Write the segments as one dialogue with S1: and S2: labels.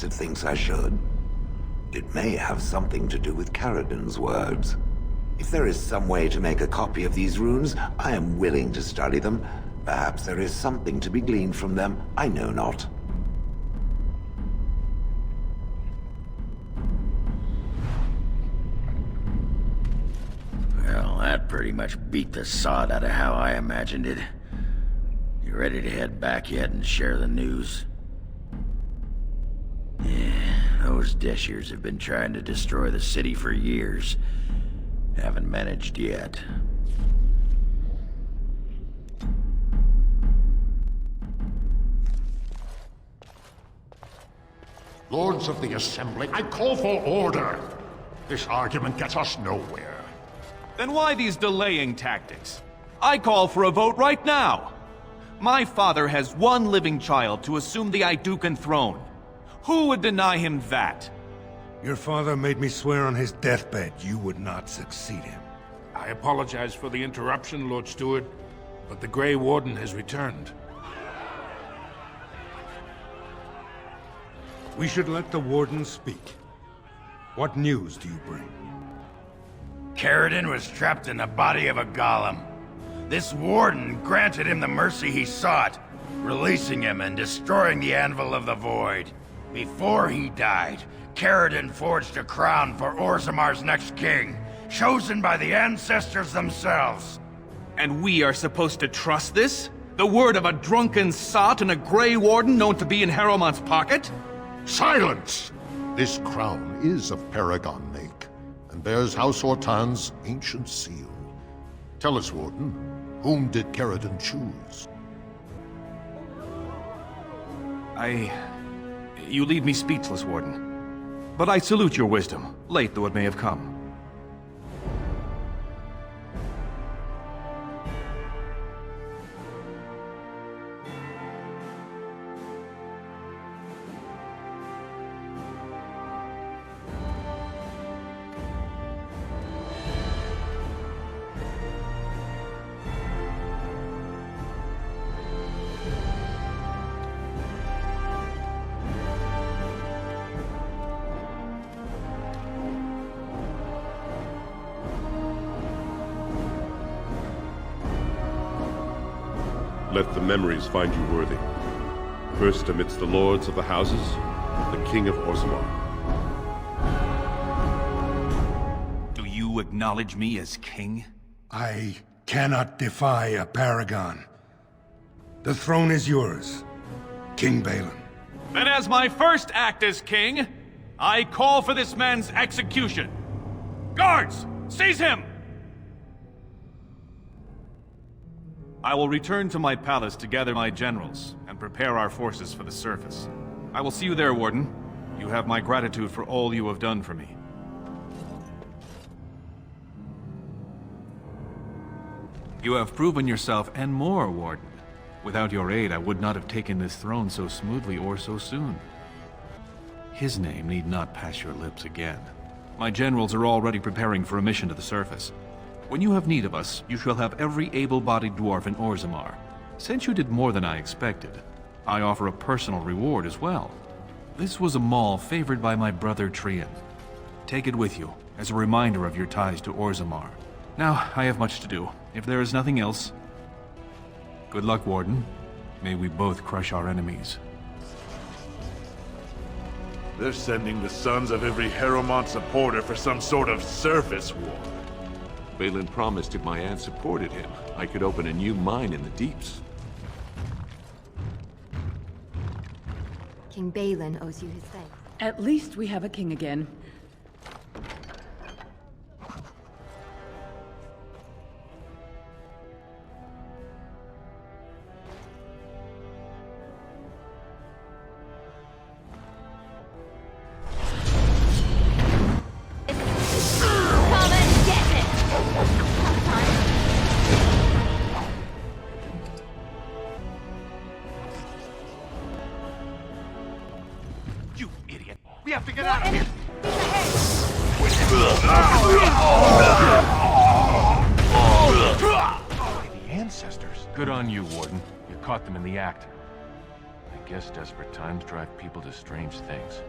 S1: it thinks I should. It may have something to do with Caridin's words. If there is some way to make a copy of these runes, I am willing to study them. Perhaps there is something to be gleaned from them, I know not.
S2: Well, that pretty much beat the sod out of how I imagined it. You ready to head back yet and share the news? Yeah, those Deshirs have been trying to destroy the city for years. Haven't managed yet.
S3: Lords of the Assembly, I call for order. This argument gets us nowhere.
S4: Then why these delaying tactics? I call for a vote right now. My father has one living child to assume the Idukan throne. Who would deny him that?
S5: Your father made me swear on his deathbed you would not succeed him.
S6: I apologize for the interruption, Lord Steward, but the Grey Warden has returned.
S5: We should let the Warden speak. What news do you bring?
S2: Caridin was trapped in the body of a golem. This Warden granted him the mercy he sought, releasing him and destroying the Anvil of the Void. Before he died, Caridin forged a crown for Orzamar's next king, chosen by the ancestors themselves.
S4: And we are supposed to trust this? The word of a drunken sot and a Grey Warden known to be in Harrowmont's pocket?
S3: Silence! This crown is of Paragon make, and bears House Hortan's ancient seal. Tell us, Warden, whom did Caridin choose?
S4: You leave me speechless, Warden. But I salute your wisdom, late though it may have come.
S7: Let the memories find you worthy. First amidst the lords of the houses, the King of Orzammar.
S4: Do you acknowledge me as king?
S5: I cannot defy a paragon. The throne is yours, King Balin.
S4: Then as my first act as king, I call for this man's execution. Guards, seize him! I will return to my palace to gather my generals and prepare our forces for the surface. I will see you there, Warden. You have my gratitude for all you have done for me. You have proven yourself and more, Warden. Without your aid, I would not have taken this throne so smoothly or so soon. His name need not pass your lips again. My generals are already preparing for a mission to the surface. When you have need of us, you shall have every able-bodied dwarf in Orzammar. Since you did more than I expected, I offer a personal reward as well. This was a mall favored by my brother Trian. Take it with you, as a reminder of your ties to Orzammar. Now, I have much to do. If there is nothing else... Good luck, Warden. May we both crush our enemies.
S8: They're sending the sons of every Harrowmont supporter for some sort of surface war.
S9: Balin promised if my aunt supported him, I could open a new mine in the deeps.
S10: King Balin owes you his thanks.
S11: At least we have a king again.
S4: You idiot! We have to get out of here!
S6: The ancestors.
S12: Good on you, Warden. You caught them in the act. I guess desperate times drive people to strange things.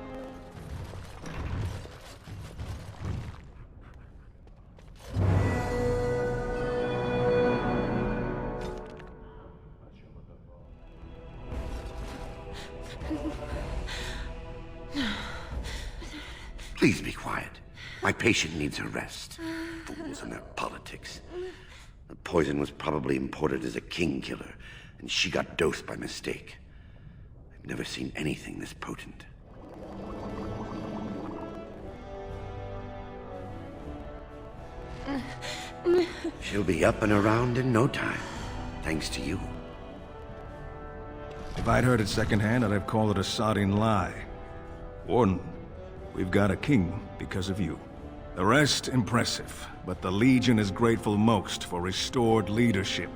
S10: Please be quiet. My patient needs a rest. Fools and their politics. The poison was probably imported as a king killer, and she got dosed by mistake. I've never seen anything this potent. She'll be up and around in no time, thanks to you.
S12: If I'd heard it secondhand, I'd have called it a sodding lie. Warden, we've got a king because of you. The rest, impressive, but the Legion is grateful most for restored leadership.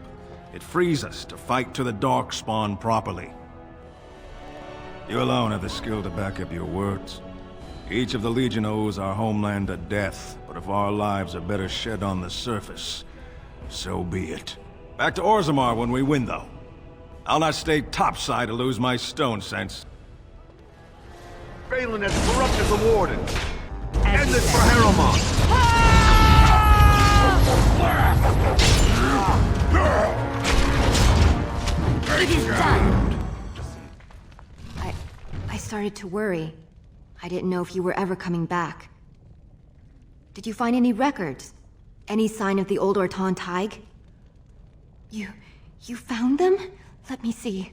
S12: It frees us to fight to the Darkspawn properly. You alone have the skill to back up your words. Each of the Legion owes our homeland a death, but if our lives are better shed on the surface, so be it. Back to Orzammar when we win, though. I'll not stay topside to lose my stone sense.
S10: Balin has corrupted the Warden. End this for Harrowmont.
S13: It is done. I started to worry. I didn't know if you were ever coming back. Did you find any records? Any sign of the old Orton Tig? You found them? Let me see.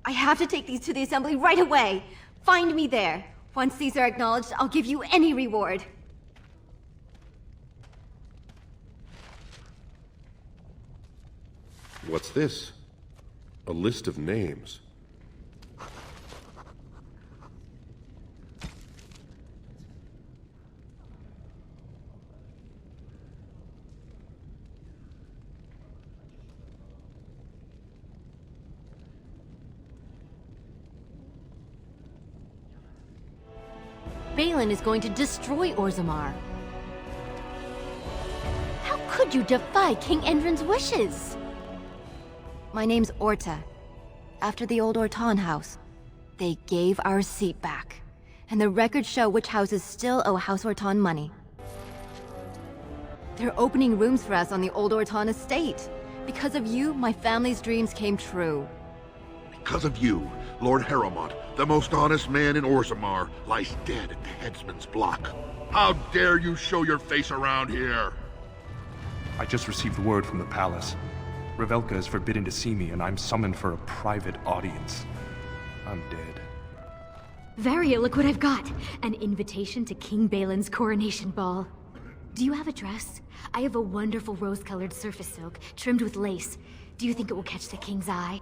S13: I have to take these to the Assembly right away! Find me there! Once these are acknowledged, I'll give you any reward.
S7: What's this? A list of names.
S13: Balin is going to destroy Orzammar. How could you defy King Endrin's wishes? My name's Orta. After the old Orton house, they gave our seat back. And the records show which houses still owe House Orton money. They're opening rooms for us on the old Orton estate. Because of you, my family's dreams came true.
S3: Because of you, Lord Harrowmont, the most honest man in Orzammar, lies dead at the headsman's block. How dare you show your face around here?
S14: I just received word from the palace. Revelka is forbidden to see me, and I'm summoned for a private audience. I'm dead.
S15: Varia, look what I've got! An invitation to King Balin's coronation ball. Do you have a dress? I have a wonderful rose-colored surface silk, trimmed with lace. Do you think it will catch the king's eye?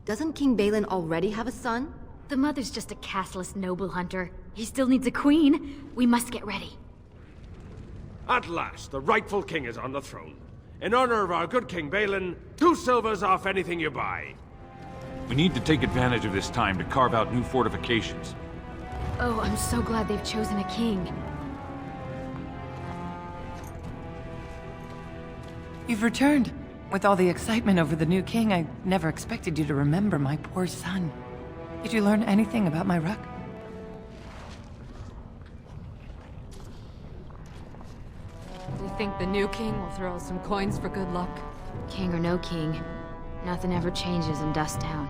S13: Doesn't King Balin already have a son?
S15: The mother's just a castless noble hunter. He still needs a queen. We must get ready.
S16: At last, the rightful king is on the throne. In honor of our good King Balin, 2 silvers off anything you buy.
S4: We need to take advantage of this time to carve out new fortifications.
S15: Oh, I'm so glad they've chosen a king.
S11: You've returned. With all the excitement over the new king, I never expected you to remember my poor son. Did you learn anything about my ruck?
S17: Do you think the new king will throw us some coins for good luck?
S15: King or no king, nothing ever changes in Dust Town.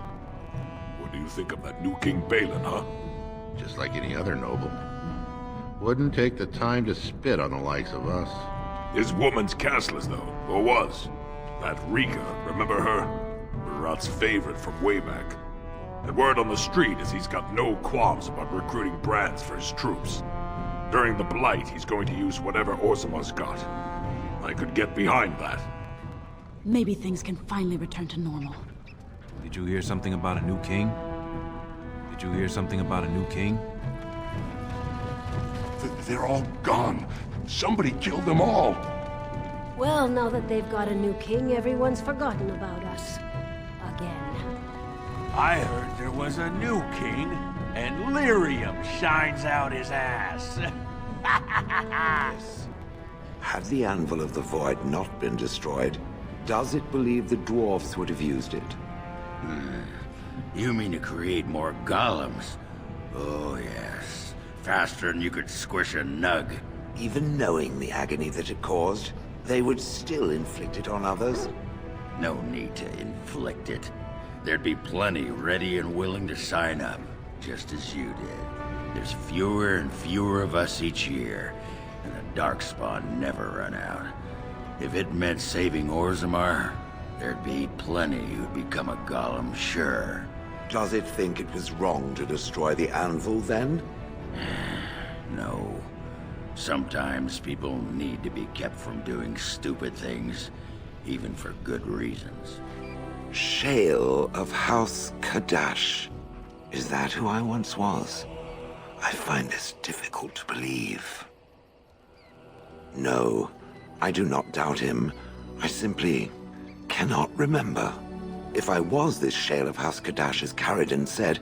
S8: What do you think of that new King Balin, huh?
S3: Just like any other noble. Wouldn't take the time to spit on the likes of us.
S8: His woman's castless, though, or was. That Rika, remember her? Murat's favorite from way back. The word on the street is he's got no qualms about recruiting brands for his troops. During the Blight, he's going to use whatever Orzammar's got. I could get behind that.
S18: Maybe things can finally return to normal.
S4: Did you hear something about a new king? Did you hear something about a new king?
S8: They're all gone. Somebody killed them all.
S19: Well, now that they've got a new king, everyone's forgotten about us. Again.
S2: I heard there was a new king, and lyrium shines out his ass.
S1: Had the Anvil of the Void not been destroyed, does it believe the dwarfs would have used it?
S2: You mean to create more golems? Oh, yes. Faster than you could squish a nug.
S1: Even knowing the agony that it caused, they would still inflict it on others?
S2: No need to inflict it. There'd be plenty ready and willing to sign up. just as you did. There's fewer and fewer of us each year, and the Darkspawn never run out. If it meant saving Orzammar, there'd be plenty who'd become a golem, sure.
S1: Does it think it was wrong to destroy the anvil, then?
S2: No. Sometimes people need to be kept from doing stupid things, even for good reasons.
S1: Shale of House Kadash. Is that who I once was? I find this difficult to believe. No, I do not doubt him. I simply cannot remember. If I was this Shale of House Kadash, as Caridin said,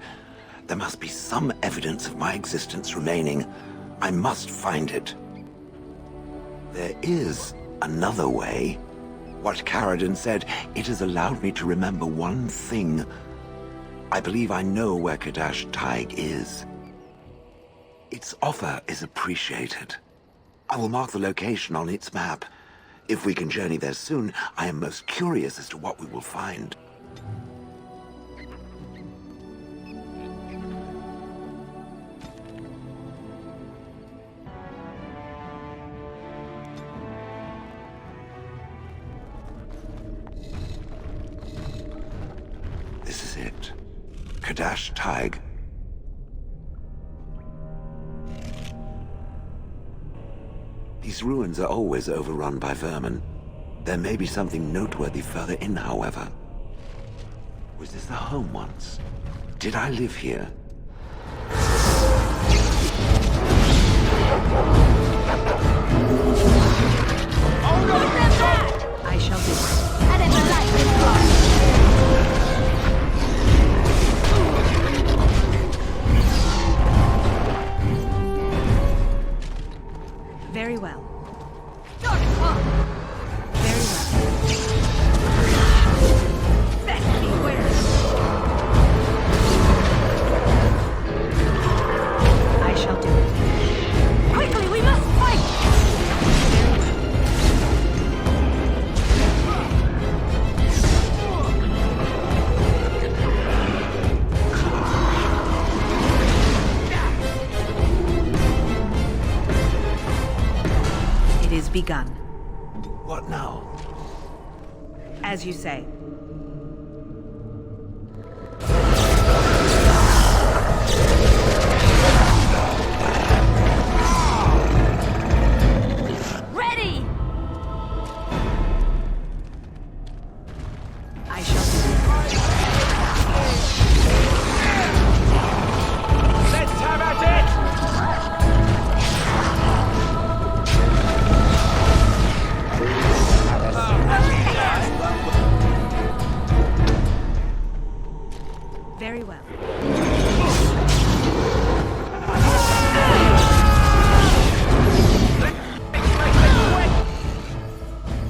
S1: there must be some evidence of my existence remaining. I must find it. There is another way. What Caridin said, it has allowed me to remember one thing. I believe I know where Kadash Taig is. Its offer is appreciated. I will mark the location on its map. If we can journey there soon, I am most curious as to what we will find. This is it. Kadash Taig. These ruins are always overrun by vermin. There may be something noteworthy further in, however. Was this the home once? Did I live here?
S11: I shall do it.
S13: And in the light is gone.
S11: Very well. I shall do it. Quickly, we must fight! It is begun.
S1: What now?
S11: As you say.
S13: Ready!
S11: I shall do it.
S16: Let's have at it!
S11: Very well.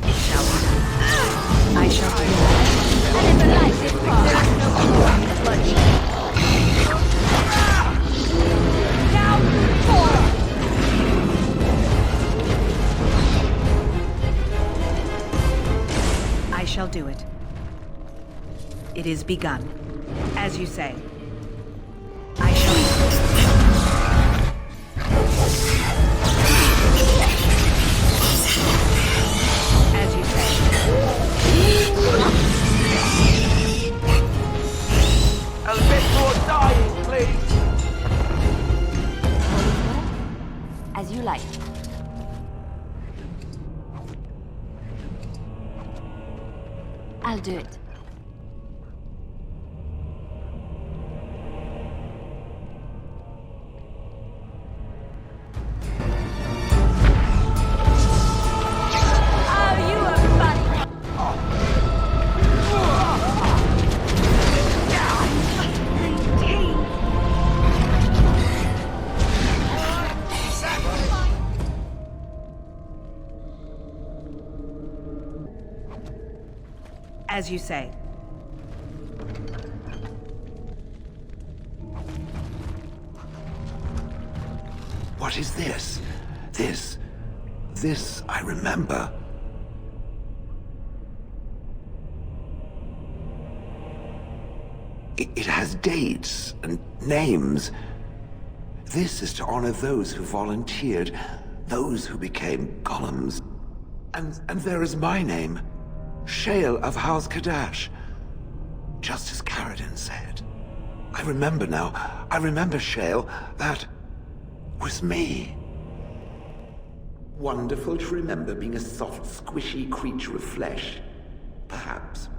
S11: It shall be done. I shall do it.
S13: And in the light is gone. There is no more bloodshed. Down four!
S11: I shall do it. It is begun. As you say. I shall do it. As you say.
S16: A bit more dying, please!
S13: As you like. I'll do it.
S11: As you say.
S1: What is this? This I remember. It has dates and names. This is to honor those who volunteered, those who became golems. And there is my name, Shale of House Kadash. Just as Caridin said. I remember now. I remember, Shale. That was me. Wonderful to remember being a soft, squishy creature of flesh. Perhaps.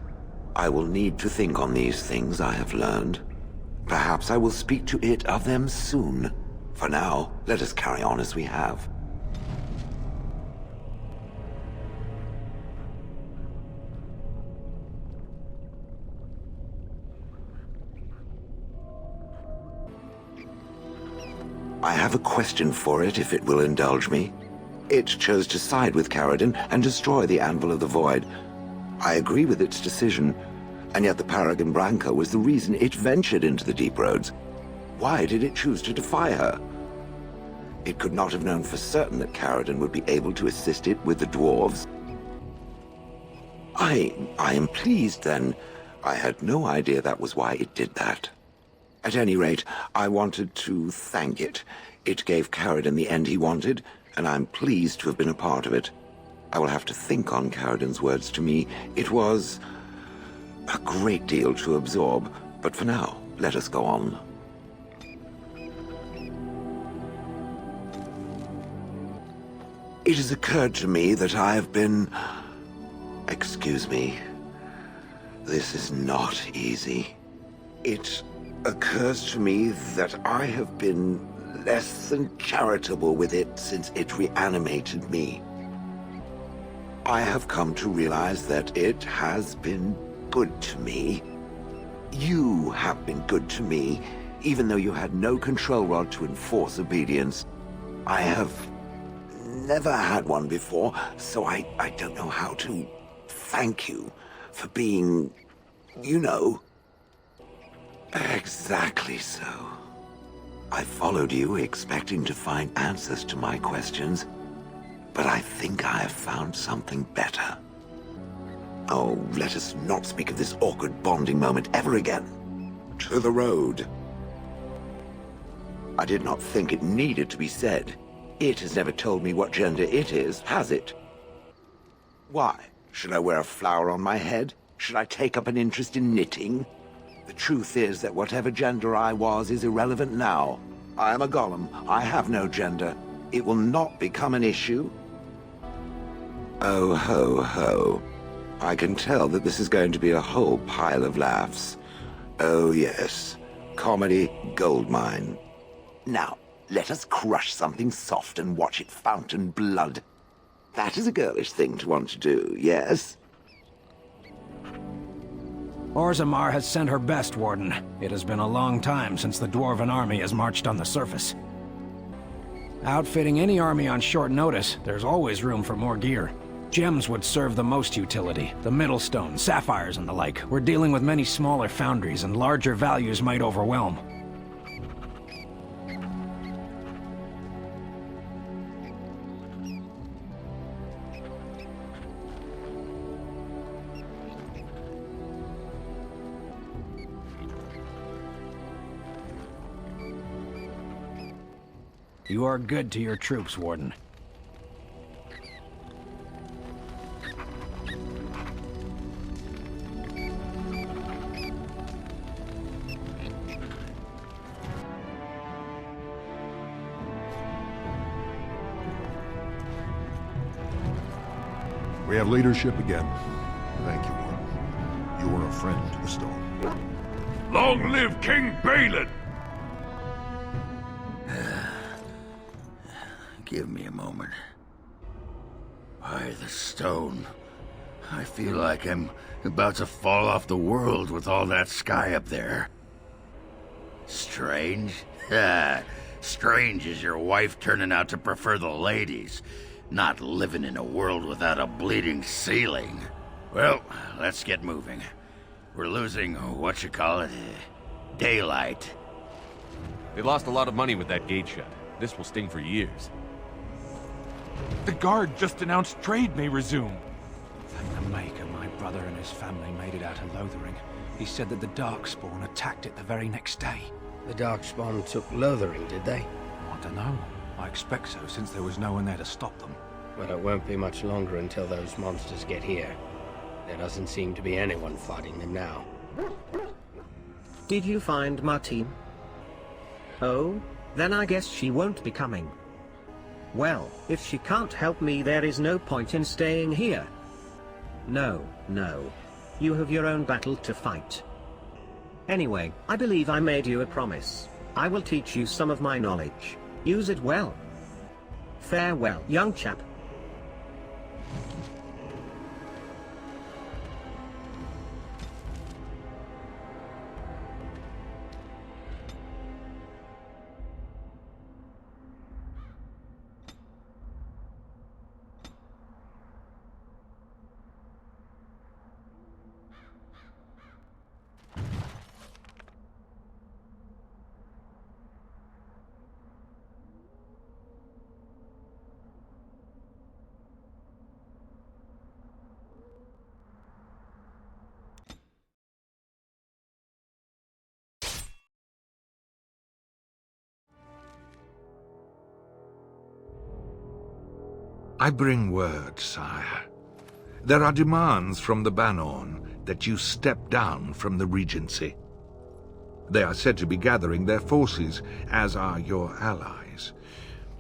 S1: I will need to think on these things I have learned. Perhaps I will speak to it of them soon. For now, let us carry on as we have. I have a question for it, if it will indulge me. It chose to side with Caridin and destroy the Anvil of the Void. I agree with its decision, and yet the Paragon Branca was the reason it ventured into the Deep Roads. Why did it choose to defy her? It could not have known for certain that Caridin would be able to assist it with the dwarves. I am pleased, then. I had no idea that was why it did that. At any rate, I wanted to thank it. It gave Caridin the end he wanted, and I'm pleased to have been a part of it. I will have to think on Caridin's words to me. It was a great deal to absorb, but for now, let us go on. It has occurred to me that I have been... Excuse me. This is not easy. It occurs to me that I have been less than charitable with it since it reanimated me. I have come to realize that it has been good to me. You have been good to me, even though you had no control rod to enforce obedience. I have never had one before, so I don't know how to thank you for being, you know... Exactly so. I followed you, expecting to find answers to my questions, but I think I have found something better. Oh, let us not speak of this awkward bonding moment ever again. To the road. I did not think it needed to be said. It has never told me what gender it is, has it? Why? Should I wear a flower on my head? Should I take up an interest in knitting? The truth is that whatever gender I was is irrelevant now. I am a golem. I have no gender. It will not become an issue. Oh, ho, ho. I can tell that this is going to be a whole pile of laughs. Oh, yes. Comedy goldmine. Now, let us crush something soft and watch it fountain blood. That is a girlish thing to want to do, yes?
S20: Orzammar has sent her best, Warden. It has been a long time since the Dwarven army has marched on the surface. Outfitting any army on short notice, there's always room for more gear. Gems would serve the most utility. The Middlestone, sapphires and the like. We're dealing with many smaller foundries, and larger values might overwhelm. You are good to your troops, Warden.
S3: We have leadership again. Thank you, Warden. You are a friend to the stone.
S8: Long live King Balin!
S2: Give me a moment. By the stone. I feel like I'm about to fall off the world with all that sky up there. Strange? Strange is your wife turning out to prefer the ladies, not living in a world without a bleeding ceiling. Well, let's get moving. We're losing, daylight.
S9: They lost a lot of money with that gate shut. This will sting for years.
S14: The guard just announced trade may resume.
S20: Thank the Maker, my brother and his family made it out of Lothering. He said that the Darkspawn attacked it the very next day.
S21: The Darkspawn took Lothering, did they?
S20: I don't know. I expect so, since there was no one there to stop them.
S21: Well, it won't be much longer until those monsters get here. There doesn't seem to be anyone fighting them now.
S22: Did you find Martine? Oh, then I guess she won't be coming. Well, if she can't help me, there is no point in staying here. No. You have your own battle to fight. Anyway, I believe I made you a promise. I will teach you some of my knowledge. Use it well. Farewell, young chap.
S23: I bring word, sire. There are demands from the Banorn that you step down from the Regency. They are said to be gathering their forces, as are your allies.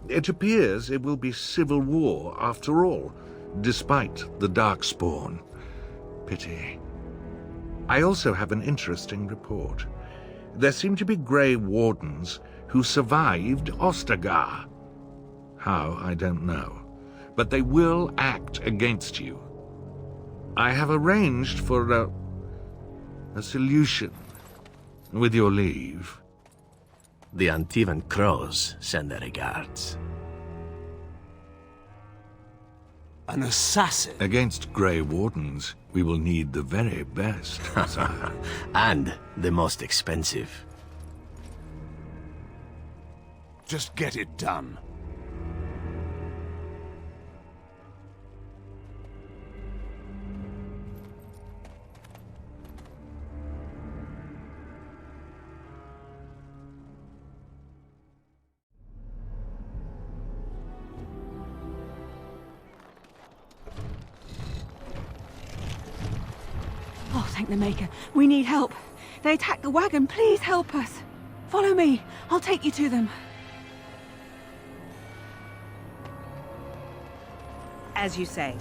S23: It appears it will be civil war after all, despite the Darkspawn. Pity. I also have an interesting report. There seem to be Grey Wardens who survived Ostagar. How, I don't know. But they will act against you. I have arranged for a solution, with your leave.
S24: The Antivan Crows send their regards.
S20: An assassin?
S23: Against Grey Wardens, we will need the very best, sire.
S24: And the most expensive.
S20: Just get it done.
S18: Oh, thank the Maker. We need help. They attacked the wagon. Please help us. Follow me. I'll take you to them.
S25: As you say.